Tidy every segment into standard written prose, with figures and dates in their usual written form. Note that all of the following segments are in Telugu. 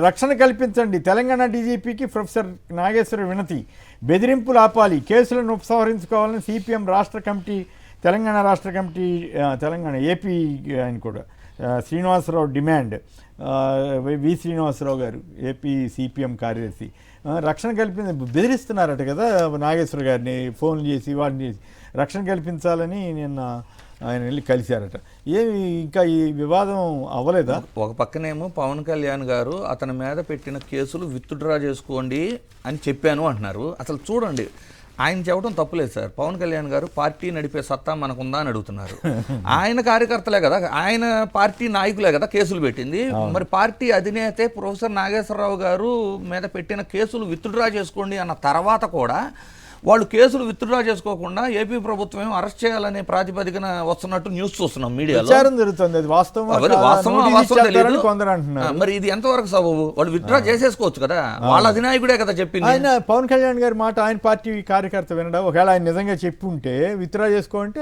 రక్షణ కల్పించండి. తెలంగాణ డీజీపీకి ప్రొఫెసర్ నాగేశ్వర వినతి. బెదిరింపులు ఆపాలి, కేసులను ఉపసంహరించుకోవాలని సిపిఎం రాష్ట్ర కమిటీ, తెలంగాణ రాష్ట్ర కమిటీ, తెలంగాణ ఏపీ ఆయన కూడా శ్రీనివాసరావు డిమాండ్. వి శ్రీనివాసరావు గారు ఏపీ సిపిఎం కార్యదర్శి. రక్షణ బెదిరిస్తున్నారట కదా నాగేశ్వర గారిని, ఫోన్లు చేసి వాడిని చేసి రక్షణ కల్పించాలని నిన్న ఆయన వెళ్ళి కలిశారట. ఏమి ఇంకా ఈ వివాదం అవ్వలేదా? ఒక పక్కనేమో పవన్ కళ్యాణ్ గారు అతని మీద పెట్టిన కేసులు విత్డ్రా చేసుకోండి అని చెప్పాను అంటున్నారు. అసలు చూడండి, ఆయన చెప్పడం తప్పులేదు సార్. పవన్ కళ్యాణ్ గారు పార్టీ నడిపే సత్తా మనకుందా అని అడుగుతున్నారు. ఆయన కార్యకర్తలే కదా, ఆయన పార్టీ నాయకులే కదా కేసులు పెట్టింది. మరి పార్టీ అధినేతే ప్రొఫెసర్ నాగేశ్వరరావు గారు మీద పెట్టిన కేసులు విత్డ్రా చేసుకోండి అన్న తర్వాత కూడా వాళ్ళు కేసులు విత్డ్రా చేసుకోకుండా ఏపీ ప్రభుత్వం అరెస్ట్ చేయాలనే ప్రాతిపదికన వస్తున్నట్టు న్యూస్ చూస్తున్నాం మీడియాలో. జరుగుతుంది. అది వాస్తవం తెలియదు. మరి ఇది ఎంతవరకు సబబు? వాళ్ళు విత్డ్రా చేసేసుకోవచ్చు కదా, వాళ్ళ అధినాయకుడే కదా చెప్పింది. ఆయన పవన్ కళ్యాణ్ గారి మాట ఆయన పార్టీ కార్యకర్త వినడా? ఒకవేళ ఆయన నిజంగా చెప్పి ఉంటే విత్డ్రా చేసుకోంటే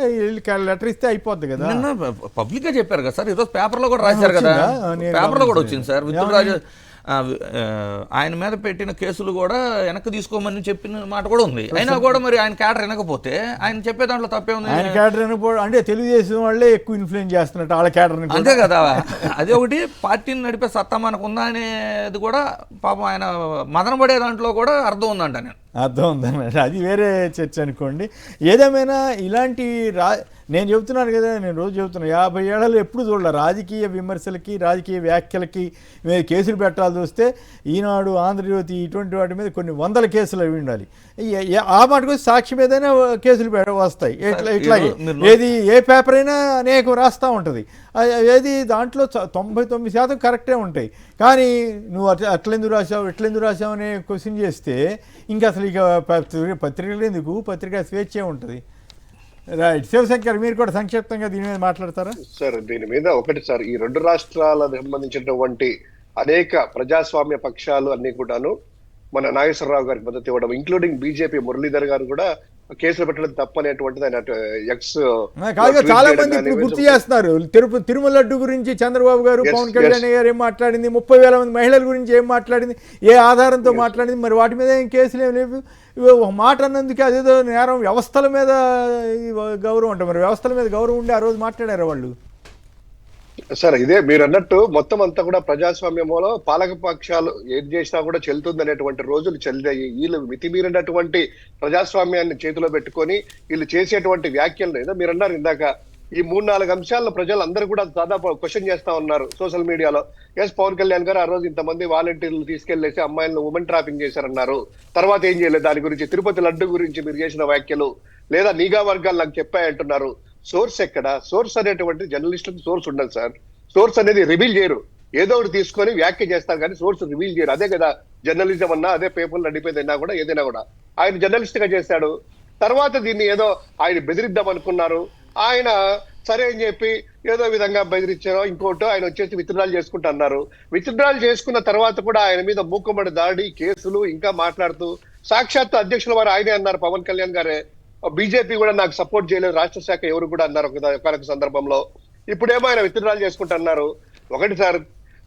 లెటర్ ఇస్తే అయిపోద్ది కదా. నిన్న పబ్లిక్ గా చెప్పారు కదా సార్, ఈరోజు పేపర్లో కూడా రాశారు కదా, పేపర్లో కూడా వచ్చింది సార్. విత్డ్రా ఆయన మీద పెట్టిన కేసులు కూడా వెనక్కి తీసుకోమని చెప్పిన మాట కూడా ఉంది. అయినా కూడా మరి ఆయన క్యాడర్ వినకపోతే ఆయన చెప్పే దాంట్లో తప్పే ఉంది. ఆయన క్యాడర్ వినకపోవడం అంటే తెలుగుదేశం వాళ్ళే ఎక్కువ ఇన్ఫ్లుయెన్స్ చేస్తున్నట్టు వాళ్ళ క్యాడర్. అంతే కదా, అదే ఒకటి పార్టీని నడిపే సత్తా మనకు ఉందా అనేది కూడా పాపం ఆయన మదన పడే దాంట్లో కూడా అర్థం ఉందంట. అర్థం ఉందన్నమాట. అది వేరే చర్చ అనుకోండి. ఏదేమైనా ఇలాంటి నేను చెబుతున్నాను కదా, నేను రోజు చెబుతున్నాను, 50 ఏళ్లలో ఎప్పుడు చూడాలి రాజకీయ విమర్శలకి, రాజకీయ వ్యాఖ్యలకి మీద కేసులు పెట్టాల్సి వస్తే ఈనాడు, ఆంధ్రజ్యోతి ఇటువంటి వాటి మీద కొన్ని వందల కేసులు అవి ఉండాలి. ఆ మాటకు సాక్షి మీదైనా కేసులు వస్తాయి. ఇట్లాగే ఏది ఏ పేపర్ అయినా అనేక రాస్తూ ఉంటుంది. ఏది దాంట్లో 99% కరెక్టే ఉంటాయి. కానీ నువ్వు అట్లెందుకు రాసావు అనే క్వశ్చన్ చేస్తే ఇంకా అసలు ఇక పత్రికలు ఎందుకు, పత్రికా స్వేచ్ఛ ఉంటుంది. రైట్. శివశంకర్, మీరు కూడా సంక్షిప్తంగా దీని మీద మాట్లాడతారా? సార్, దీని మీద ఒకటి సార్, ఈ రెండు రాష్ట్రాలకు సంబంధించినటువంటి అనేక ప్రజాస్వామ్య పక్షాలు అన్ని కూడాను మన నాగేశ్వరరావు గారికి మద్దతు ఇవ్వడం, ఇంక్లూడింగ్ బీజేపీ మురళీధర్ గారు కూడా కేసులు పెట్టడం తప్పనేటువంటిది ఆయన ఎక్స్ చాలా మంది ఇప్పుడు గుర్తు చేస్తున్నారు. తిరుమల లడ్డు గురించి చంద్రబాబు గారు, పవన్ కళ్యాణ్ గారు ఏం మాట్లాడింది, 30,000 మంది మహిళల గురించి ఏం మాట్లాడింది, ఏ ఆధారంతో మాట్లాడింది, మరి వాటి మీద ఏం కేసులు ఏం లేవు. ఒక మాట అన్నందుకే అదేదో నేరం. వ్యవస్థల మీద గౌరవం అంటే మరి వ్యవస్థల మీద గౌరవం ఉండి ఆ రోజు మాట్లాడారు వాళ్ళు. సార్, ఇదే మీరు అన్నట్టు మొత్తం అంతా కూడా ప్రజాస్వామ్యంలో పాలక పక్షాలు ఏం చేసినా కూడా చెల్లుతుంది అనేటువంటి రోజులు చెల్లాయి. వీళ్ళు మితిమీరినటువంటి ప్రజాస్వామ్యాన్ని చేతిలో పెట్టుకొని వీళ్ళు చేసేటువంటి వ్యాఖ్యలు ఏదో మీరు అన్నారు ఇందాక, ఈ 3-4 అంశాలను ప్రజలు అందరూ కూడా దాదాపు క్వశ్చన్ చేస్తా ఉన్నారు సోషల్ మీడియాలో. ఎస్, పవన్ కళ్యాణ్ గారు ఆ రోజు ఇంతమంది వాలంటీర్లు తీసుకెళ్లేసి అమ్మాయిలను ఉమెన్ ట్రాపింగ్ చేశారన్నారు, తర్వాత ఏం చేయలేదు. దాని గురించి తిరుపతి లడ్డు గురించి మీరు చేసిన వ్యాఖ్యలు లేదా నిఘా వర్గాలు నాకు చెప్పాయంటున్నారు. సోర్స్ ఎక్కడ? సోర్స్ అనేటువంటి జర్నలిస్టులకు సోర్స్ ఉండదు సార్. సోర్స్ అనేది రివీల్ చేయరు, ఏదో ఒకటి తీసుకొని వ్యాఖ్య చేస్తారు కానీ సోర్స్ రివీల్ చేయరు. అదే కదా జర్నలిజం అన్నా, అదే పేపర్లు నడిపేదైనా కూడా ఏదైనా కూడా. ఆయన జర్నలిస్ట్ గా చేశాడు, తర్వాత దీన్ని ఏదో ఆయన బెదిరిద్దాం అనుకున్నారు. ఆయన సరే అని చెప్పి ఏదో విధంగా బెదిరించారో ఇంకోటో ఆయన వచ్చేసి విత్డ్రాల్ చేసుకుంటా అన్నారు. విత్డ్రాల్ చేసుకున్న తర్వాత కూడా ఆయన మీద మూకుమ్మడి దాడి కేసులు ఇంకా మాట్లాడుతూ సాక్షాత్తు అధ్యక్షుల వారు ఆయనే అన్నారు, పవన్ కళ్యాణ్ గారే. బీజేపీ కూడా నాకు సపోర్ట్ చేయలేదు, రాష్ట్ర శాఖ ఎవరు కూడా అన్నారు ఒకనొక సందర్భంలో. ఇప్పుడేమో ఆయన విత్డ్రాల్ చేసుకుంటున్నారు. ఒకటి సార్,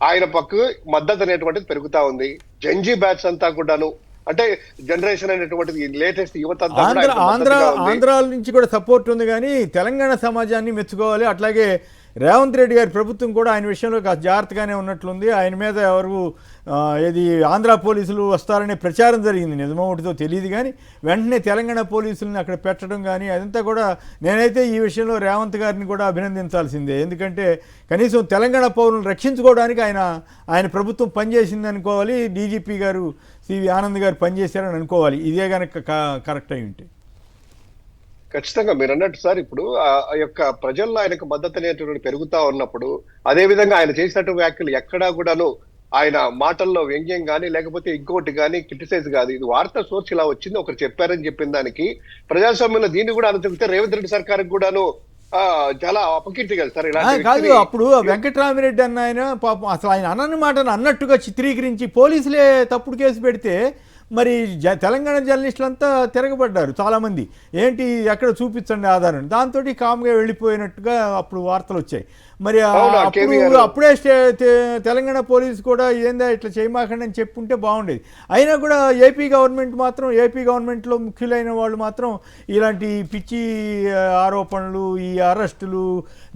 ఆయన పక్క మద్దతు అనేటువంటిది పెరుగుతా ఉంది. జంజీ బ్యాచ్ అంతా కూడాను, అంటే జనరేషన్ అనేటువంటిది లేటెస్ట్ యువత ఆంధ్రాల నుంచి కూడా సపోర్ట్ ఉంది. కానీ తెలంగాణ సమాజాన్ని మెచ్చుకోవాలి. అట్లాగే రేవంత్ రెడ్డి గారి ప్రభుత్వం కూడా ఆయన విషయంలో కాస్త జాగ్రత్తగానే ఉన్నట్లుంది. ఆయన మీద ఎవరు ఏది ఆంధ్ర పోలీసులు వస్తారనే ప్రచారం జరిగింది, నిజమో ఒకటితో తెలియదు. కానీ వెంటనే తెలంగాణ పోలీసులను అక్కడ పెట్టడం కానీ అదంతా కూడా నేనైతే ఈ విషయంలో రేవంత్ గారిని కూడా అభినందించాల్సిందే. ఎందుకంటే కనీసం తెలంగాణ పౌరులను రక్షించుకోవడానికి ఆయన ప్రభుత్వం పనిచేసింది అనుకోవాలి. డీజీపీ గారు సివి ఆనంద్ గారు పనిచేశారని అనుకోవాలి, ఇదే కనుక కరెక్ట్ అయి ఉంటే. ఖచ్చితంగా మీరు అన్నట్టు సార్, ఇప్పుడు ఆ యొక్క ప్రజల్లో ఆయనకు మద్దతు అనేటువంటి పెరుగుతా ఉన్నప్పుడు, అదే విధంగా ఆయన చేసినట్టు వ్యాఖ్యలు ఎక్కడా కూడాను ఆయన మాటల్లో వ్యంగ్యం కానీ లేకపోతే ఇంకోటి కానీ క్రిటిసైజ్ కాదు. ఇది వార్తా సోర్స్ ఇలా వచ్చింది, ఒకరు చెప్పారని చెప్పిన దానికి ప్రజాస్వామ్యంలో దీన్ని కూడా అనుసరిస్తే రేవంత్ రెడ్డి సర్కార్ కూడాను చాలా అపకీర్తి కదా సార్. కాదు, అప్పుడు వెంకటరామిరెడ్డి అన్న ఆయన పాపం అసలు ఆయన అన్నని మాటను అన్నట్టుగా చిత్రీకరించి పోలీసులే తప్పుడు కేసు పెడితే మరి తెలంగాణ జర్నలిస్టులంతా తిరగబడ్డారు చాలామంది. ఏంటి ఎక్కడ చూపించండి ఆధారం, దాంతో కామ్గా వెళ్ళిపోయినట్టుగా అప్పుడు వార్తలు వచ్చాయి. మరి అవునా, కేవీ గారు? అప్పుడే తెలంగాణ పోలీసు కూడా ఏందా ఇట్లా చేయమాకండి అని చెప్పుంటే బాగుండేది. అయినా కూడా ఏపీ గవర్నమెంట్లో ముఖ్యులైన వాళ్ళు మాత్రం ఇలాంటి పిచ్చి ఆరోపణలు, ఈ అరెస్టులు,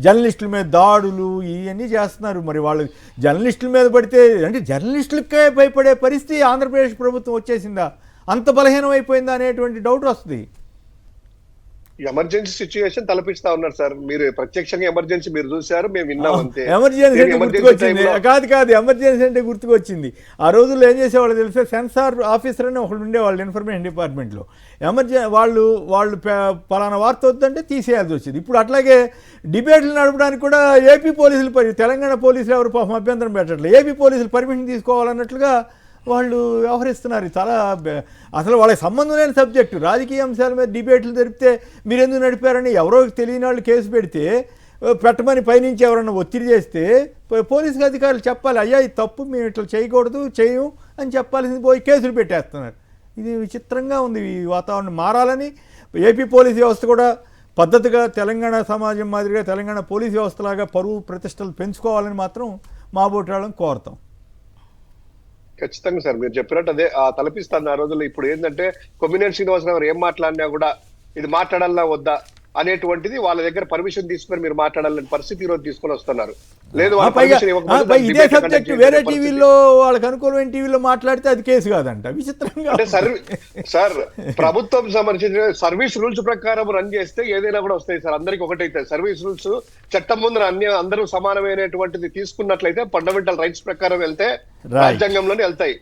జర్నలిస్టుల మీద దాడులు ఇవన్నీ చేస్తున్నారు. మరి వాళ్ళు జర్నలిస్టుల మీద పడితే అంటే జర్నలిస్టులకే భయపడే పరిస్థితి ఆంధ్రప్రదేశ్ ప్రభుత్వం వచ్చేసిందా, అంత బలహీనం అయిపోయిందా అనేటువంటి డౌట్ వస్తుంది. ఎమర్జెన్సీ సిచ్యువేషన్ తలపిస్తా ఉన్నారు సార్. మీరు ప్రత్యక్షంగా ఎమర్జెన్సీ మీరు చూసారు, మేము విన్నాం అంతే. ఎమర్జెన్సీ అంటే గుర్తుకొచ్చింది. టైంలో కాదు ఎమర్జెన్సీ అంటే గుర్తుకొచ్చింది. ఆ రోజుల్లో ఏం చేసేవాళ్ళు తెలిసే, సెన్సార్ ఆఫీసర్ అని ఒకళ్ళు ఉండేవాళ్ళు ఇన్ఫర్మేషన్ డిపార్ట్మెంట్లో. వాళ్ళు పలానా వార్త వద్దంటే తీసేయాల్సి వచ్చింది. ఇప్పుడు అట్లాగే డిబేట్లు నడపడానికి కూడా ఏపీ పోలీసులు తెలంగాణ పోలీసులు ఎవరు పాపం అభ్యంతరం పెట్టట్లేదు, ఏపీ పోలీసులు పర్మిషన్ తీసుకోవాలన్నట్లుగా వాళ్ళు వ్యవహరిస్తున్నారు. చాలా అసలు వాళ్ళకి సంబంధం లేని సబ్జెక్టు, రాజకీయ అంశాల మీద డిబేట్లు జరిపితే మీరు ఎందుకు నడిపారని ఎవరో తెలియని వాళ్ళు కేసు పెడితే, పెట్టమని పైనుంచి ఎవరన్నా ఒత్తిడి చేస్తే పోలీసు అధికారులు చెప్పాలి, అయ్యా ఇది తప్పు, మేము ఇట్లా చేయకూడదు, చేయము అని చెప్పాల్సింది పోయి కేసులు పెట్టేస్తున్నారు. ఇది విచిత్రంగా ఉంది. ఈ వాతావరణం మారాలని ఏపీ పోలీస్ వ్యవస్థ కూడా పద్ధతిగా తెలంగాణ సమాజం మాదిరిగా తెలంగాణ పోలీస్ వ్యవస్థలాగా పరువు ప్రతిష్టలు పెంచుకోవాలని మాత్రం మా బోటాళ్ళని కోరుతాం. ఖచ్చితంగా సార్, మీరు చెప్పినట్టు అదే తలపిస్తాను ఆ రోజుల్లో. ఇప్పుడు ఏంటంటే కొమ్మినేని శ్రీనివాసరావు గారు ఏం మాట్లాడినా కూడా ఇది మాట్లాడాలా వద్దా అనేటువంటిది వాళ్ళ దగ్గర పర్మిషన్ తీసుకొని మీరు మాట్లాడాలని పరిస్థితి ఈరోజు తీసుకొని వస్తున్నారు. లేదు వాళ్ళు permission ఇవ్వకపోతే దాన్ని ఇదే debate సబ్జెక్ట్ conduct వేరే చేసే పరిస్థితి. టీవీలో వాళ్ళకి అనుకూలమైన టీవీలో మాట్లాడితే అది కేసు కాదంట. విచిత్రంగా అంటే సార్ ప్రభుత్వం సంబంధించిన సర్వీస్ రూల్స్ ప్రకారం రన్ చేస్తే ఏదైనా కూడా వస్తాయి సార్. అందరికి ఒకటైతే సర్వీస్ రూల్స్ చట్టం ముందు అందరూ సమానమైనటువంటిది తీసుకున్నట్లయితే ఫండమెంటల్ రైట్స్ ప్రకారం వెళ్తే రాజ్యాంగంలోనే వెళ్తాయి.